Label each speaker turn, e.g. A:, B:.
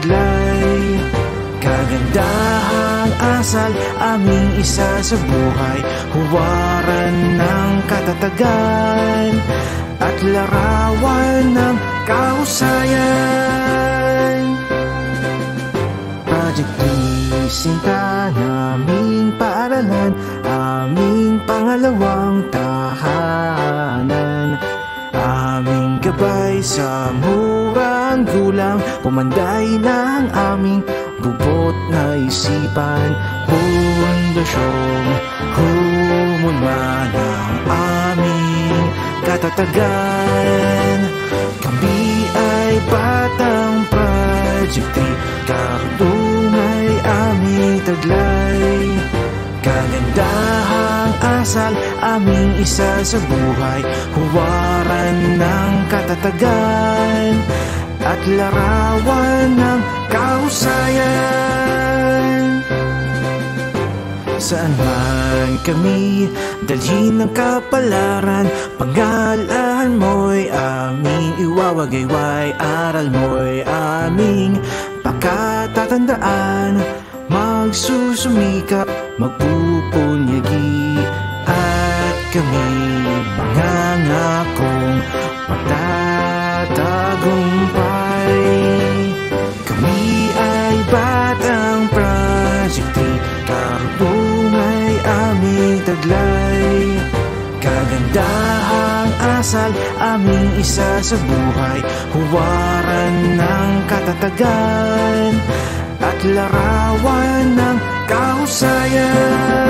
A: taglay. Kagandahang asal, aming isa sa buhay, huwaran ng katatagan at larawan ng kahusayan. Project Sinta, naming paaralan, aming pangalawang tahanan. Aming gabay sa murang gulang, pumanday ng aming bubot na isipan. Pundasyong humulma ng aming katatagan. Kami ay batang Project 3, kartungay aming taglay. Kagandahang asal, aming isa sa buhay, huwaran ng katatagan at larawan ng kahusayan. Saan man kami dalhin ng kapalaran, pangalan mo'y aming iwawagayway, aral mo'y aming pagkatatandaan. Magsusumikap, magpupunyagi, at kami mangangakong magtatagumpay. Kami ay batang Project 3, kartungay aming taglay. Kagandahang asal, aming isa sa buhay, huwaran ng katatagan at larawan ng kahusayan.